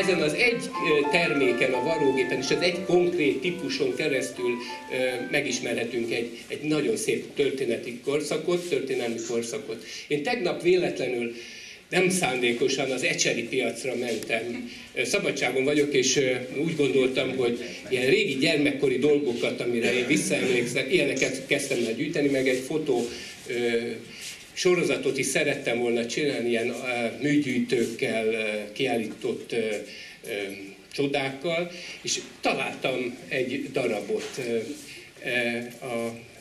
ezen az egy terméken, a varrógépen és az egy konkrét típuson keresztül megismerhetünk egy nagyon szép történelmi korszakot. Én tegnap véletlenül nem szándékosan az ecseri piacra mentem. Szabadságon vagyok, és úgy gondoltam, hogy ilyen régi gyermekkori dolgokat, amire én visszaemlékszem, ilyeneket kezdtem el gyűjteni, meg egy fotó sorozatot is szerettem volna csinálni, ilyen műgyűjtőkkel kiállított csodákkal, és találtam egy darabot,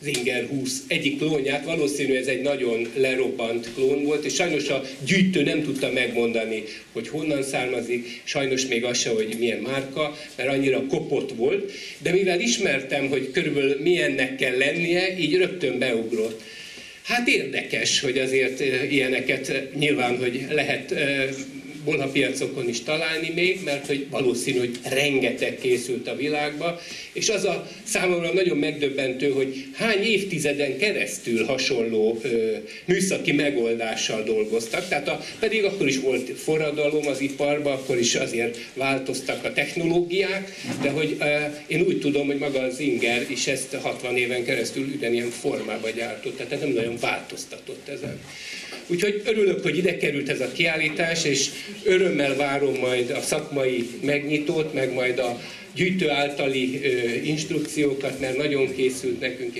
az Inger 20 egyik klónját, valószínű ez egy nagyon lerobbant klón volt, és sajnos a gyűjtő nem tudta megmondani, hogy honnan származik, sajnos még az se, hogy milyen márka, mert annyira kopott volt, de mivel ismertem, hogy körülbelül milyennek kell lennie, így rögtön beugrott. Hát érdekes, hogy azért ilyeneket nyilván, hogy lehet bolhapiacokon is találni még, mert hogy valószínű, hogy rengeteg készült a világba, és az a számomra nagyon megdöbbentő, hogy hány évtizeden keresztül hasonló műszaki megoldással dolgoztak, tehát pedig akkor is volt forradalom az iparban, akkor is azért változtak a technológiák, de hogy én úgy tudom, hogy maga az Inger is ezt 60 éven keresztül ugyanilyen formába gyártott, tehát nem nagyon változtatott ezen. Úgyhogy örülök, hogy ide került ez a kiállítás, és örömmel várom majd a szakmai megnyitót, meg majd a gyűjtő általi instrukciókat, mert nagyon készült nekünk,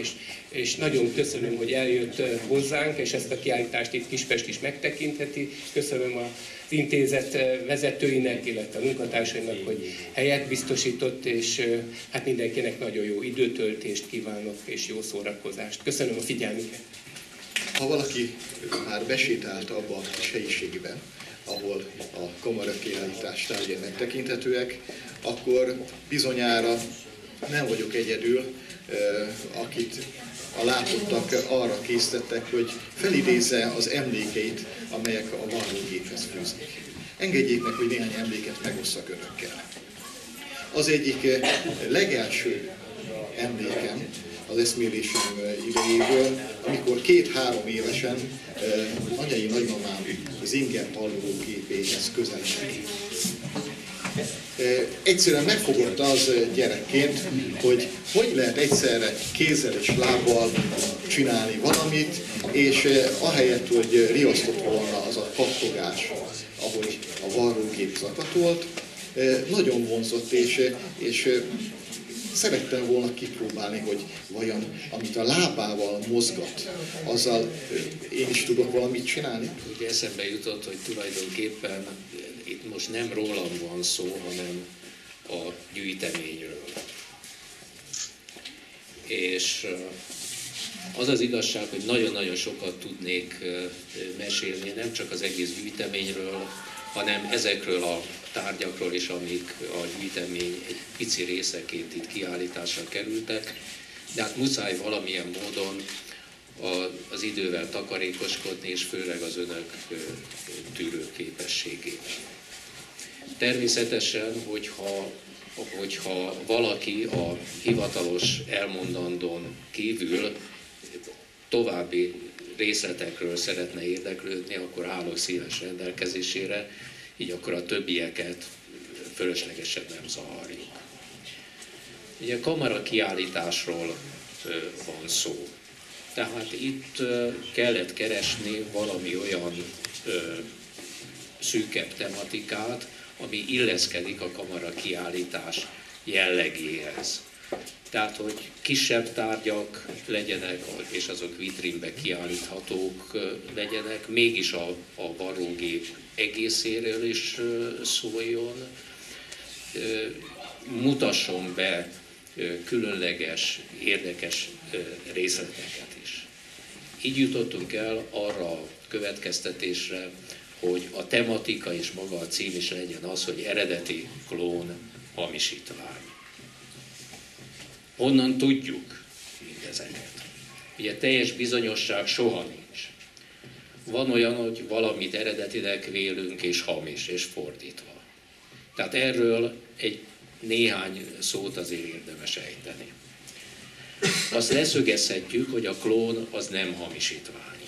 és nagyon köszönöm, hogy eljött hozzánk, és ezt a kiállítást itt Kispest is megtekintheti. Köszönöm az intézet vezetőinek, illetve a munkatársainak, hogy helyet biztosított, és hát mindenkinek nagyon jó időtöltést kívánok, és jó szórakozást. Köszönöm a figyelmüket! Ha valaki már besétált abba a kis helyiségben, ahol a kamarakiállítás tárgyai megtekinthetőek, akkor bizonyára nem vagyok egyedül, akit a látottak arra késztettek, hogy felidézze az emlékeit, amelyek a varrógéphez fűzik. Engedjék meg, hogy néhány emléket megosszak önökkel. Az egyik legelső emlékem az eszmélésem idejéből, amikor 2-3 évesen anyai nagymamám az Inger hallógépéhez közeledett. Egyszerűen megfogott az gyerekként, hogy lehet egyszerre kézzel és lábbal csinálni valamit, és ahelyett, hogy riasztott volna az a kattogás, ahogy a varrógép zakatolt, nagyon vonzott, és szerettem volna kipróbálni, hogy vajon, amit a lábával mozgat, azzal én is tudok valamit csinálni. Ugye eszembe jutott, hogy tulajdonképpen itt most nem rólam van szó, hanem a gyűjteményről. És az az igazság, hogy nagyon-nagyon sokat tudnék mesélni, nem csak az egész gyűjteményről, hanem ezekről a tárgyakról is, amik a gyűjtemény egy pici részeként itt kiállításra kerültek, de hát muszáj valamilyen módon az idővel takarékoskodni, és főleg az önök tűrőképességével. Természetesen, hogyha valaki a hivatalos elmondandón kívül további részletekről szeretne érdeklődni, akkor állok szíves rendelkezésére, így akkor a többieket fölöslegesen nem zavarjuk. Ugye kamara kiállításról van szó. Tehát itt kellett keresni valami olyan szűkebb tematikát, ami illeszkedik a kamara kiállítás jellegéhez. Tehát, hogy kisebb tárgyak legyenek, és azok vitrínbe kiállíthatók legyenek, mégis a varrógép egészéről is szóljon, mutasson be különleges, érdekes részleteket is. Így jutottunk el arra a következtetésre, hogy a tematika és maga a cím is legyen az, hogy eredeti klón hamisítvány. Honnan tudjuk mindezeket? Ugye teljes bizonyosság soha nincs. Van olyan, hogy valamit eredetinek vélünk és hamis, és fordítva. Tehát erről egy néhány szót azért érdemes ejteni. Azt leszögezhetjük, hogy a klón az nem hamisítvány.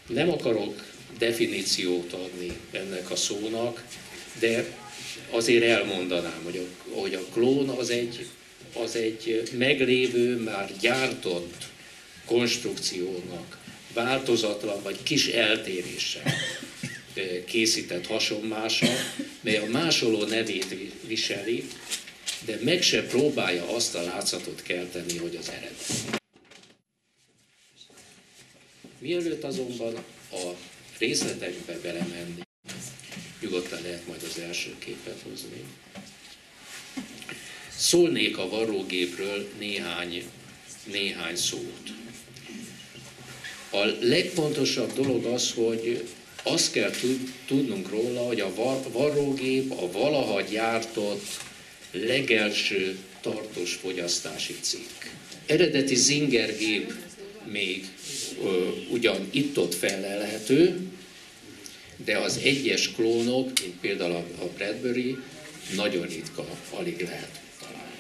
Nem akarok definíciót adni ennek a szónak, de azért elmondanám, hogy a klón az egy meglévő, már gyártott konstrukciónak változatlan vagy kis eltéréssel készített hasonmása, mely a másoló nevét viseli, de meg se próbálja azt a látszatot kelteni, hogy az eredet. Mielőtt azonban a részletekbe belemenni, nyugodtan lehet majd az első képet hozni. Szólnék a varrógépről néhány szót. A legfontosabb dolog az, hogy azt kell tudnunk róla, hogy a varrógép a valaha gyártott legelső tartós fogyasztási cikk. Eredeti Singer gép még ugyan itt-ott felelhető, de az egyes klónok, mint például a Bradbury, nagyon ritka, alig lehet találni.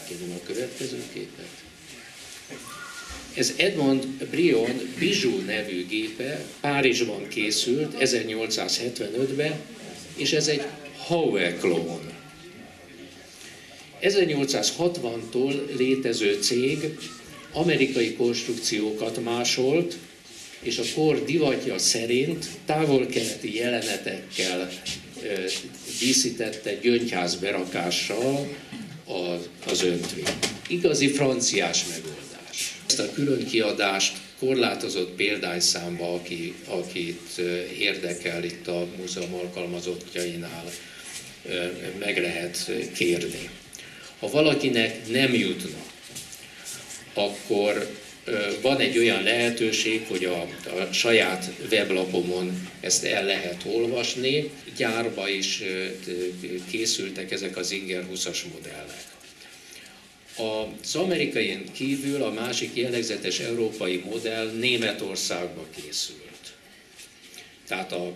Kérem a következő képet. Ez Edmond Brion Bijou nevű gépe, Párizsban készült 1875-ben, és ez egy Howe klón. 1860-tól létező cég amerikai konstrukciókat másolt, és a kor divatja szerint távol-keleti jelenetekkel díszítette gyöngyház berakással az öntvényt. Igazi franciás megoldás. Ezt a külön kiadást korlátozott példányszámba, akit érdekel itt a múzeum alkalmazottjainál, meg lehet kérni. Ha valakinek nem jutna, akkor van egy olyan lehetőség, hogy a saját weblapomon ezt el lehet olvasni. Gyárba is készültek ezek az Singer 20-as modellek. Az amerikain kívül a másik jellegzetes európai modell Németországba készült. Tehát a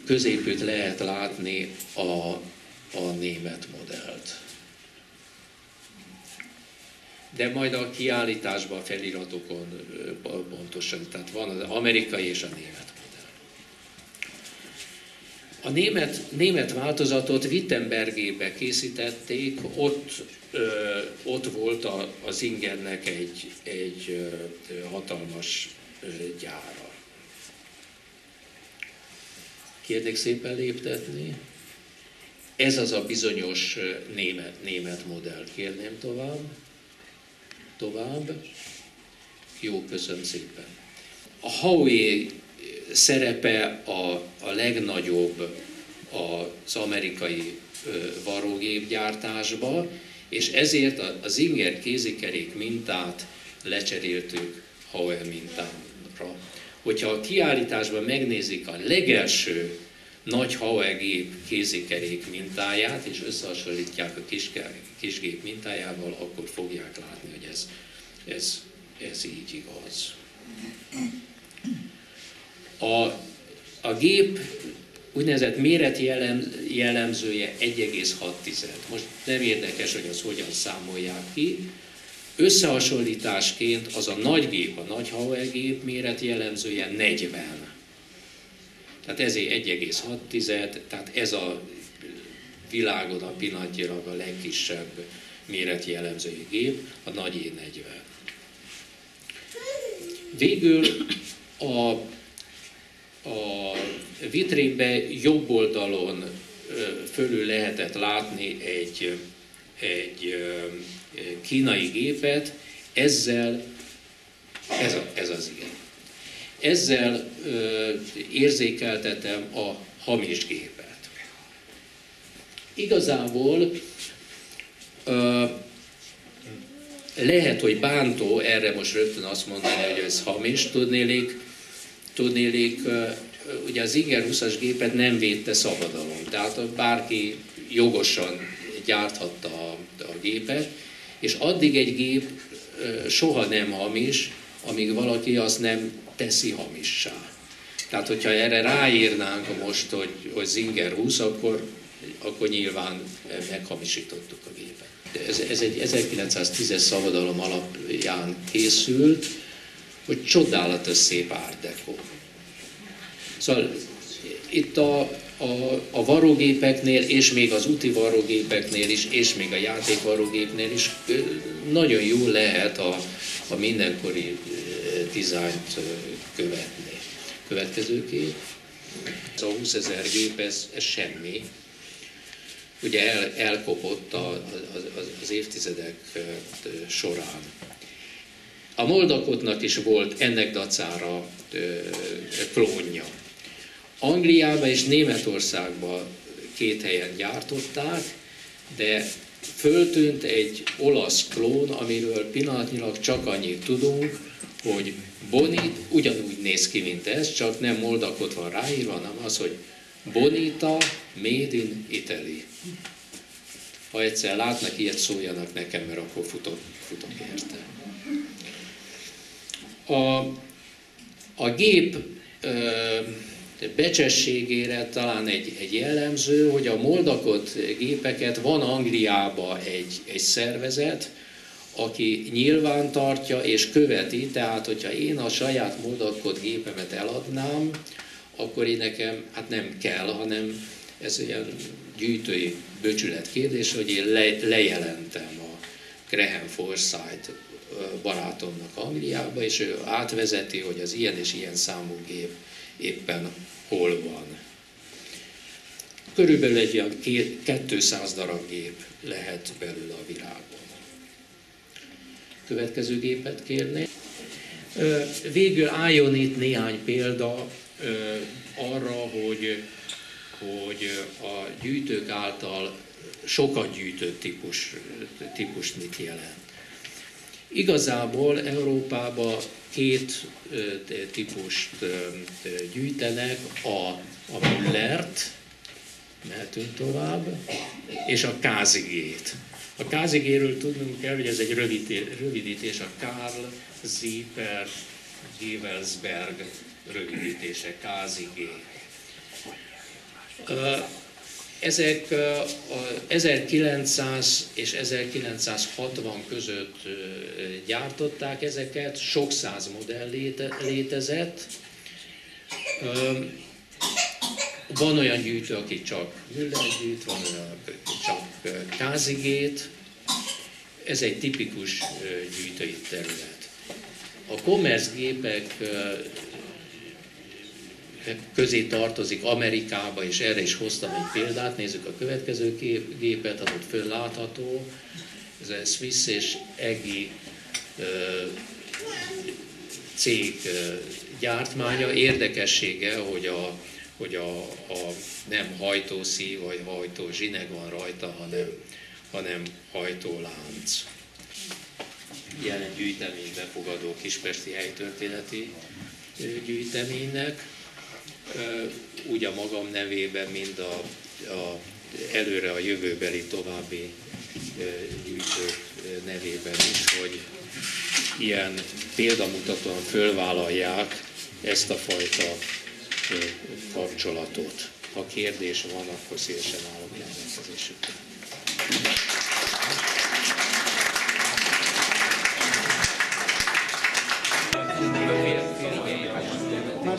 középütt lehet látni a német modellt. De majd a kiállításban, a feliratokon pontosan, tehát van az amerikai és a német modell. A német változatot Wittenbergébe készítették, ott volt a Singernek egy hatalmas gyára. Kérnék szépen léptetni. Ez az a bizonyos német modell. Kérném tovább. Jó, köszönöm szépen. A Howe szerepe a legnagyobb az amerikai varrógépgyártásba, és ezért a Singer kézikerék mintát lecseréltük Howe mintára. Hogyha a kiállításban megnézik a legelső nagy Howe gép kézikerék mintáját, és összehasonlítják a kisgép mintájával, akkor fogják látni, hogy ez így igaz. A gép úgynevezett méretjellemzője 1,6. Most nem érdekes, hogy az hogyan számolják ki. Összehasonlításként az a nagy gép, a nagy Howe gép méretjellemzője 40. Tehát ezért 1,6, tehát ez a világon a pillanatnyilag a legkisebb méretjellemzői gép, a nagyé 40. Végül a vitrínben jobb oldalon fölül lehetett látni egy kínai gépet, ezzel, ez az ilyen. Ezzel érzékeltetem a hamis gépet. Igazából lehet, hogy bántó erre most rögtön azt mondani, hogy ez hamis, tudnélik, ugye az Singer 20-as gépet nem védte szabadalom, tehát bárki jogosan gyárthatta a gépet, és addig egy gép soha nem hamis, amíg valaki azt nem teszi hamissá. Tehát, hogyha erre ráírnánk most, hogy Singer 20, akkor nyilván meghamisítottuk a gépet. Ez egy 1910-es szabadalom alapján készült, hogy csodálatos szép art deco. Szóval itt a varrógépeknél, és még az úti varrógépeknél is, és még a játékvarrógépnél is nagyon jól lehet a mindenkori dizájnt követni. Következő kép. Ez a 20 000 gép, ez semmi. Ugye elkopott az évtizedek során. A Moldakotnak is volt ennek dacára klónja. Angliában és Németországban 2 helyen gyártották, de föltűnt egy olasz klón, amiről pillanatnyilag csak annyit tudunk, hogy Bonit ugyanúgy néz ki, mint ez, csak nem Moldakot van ráírva, hanem az, hogy Bonita Made in Italy. Ha egyszer látnak ilyet, szóljanak nekem, mert akkor futok érte. A gép becsességére talán egy jellemző, hogy a Moldakot gépeket van Angliában egy szervezet, aki nyilván tartja és követi, tehát hogyha én a saját Moldakot gépemet eladnám, akkor én nekem hát nem kell, hanem ez olyan gyűjtői böcsület kérdés, hogy én lejelentem a Graham Forsyth barátomnak Angliába, és ő átvezeti, hogy az ilyen és ilyen számú gép éppen hol van. Körülbelül egy olyan 200 darab gép lehet belőle a világon. Következő gépet kérnék. Végül álljon itt néhány példa arra, hogy a gyűjtők által sokat gyűjtött típus mit jelent. Igazából Európában 2 típust gyűjtenek, a Müllert, mehetünk tovább, és a KZG-t. A KZG-ről tudnunk kell, hogy ez egy rövidítés, a Karl Zieper Gevelsberg rövidítése, KZG. Ezek 1900 és 1960 között gyártották ezeket, sok száz modell létezett. Van olyan gyűjtő, aki csak Müllert gyűjt, van olyan, aki csak KZG-t. Ez egy tipikus gyűjtői terület. A Commerce gépek közé tartozik Amerikába, és erre is hoztam egy példát. Nézzük a következő gépet, az ott fönn látható. Ez a Swiss és Eggy cég gyártmánya. Érdekessége, hogy a nem hajtószív vagy hajtózsineg van rajta, hanem hajtólánc. Jelen gyűjtemény befogadó kispesti helytörténeti gyűjteménynek. Úgy a magam nevében, mind előre a jövőbeli további gyűjtők nevében is, hogy ilyen példamutatóan fölvállalják ezt a fajta kapcsolatot. Ha kérdés van, akkor szívesen állok rendelkezésükre. Ma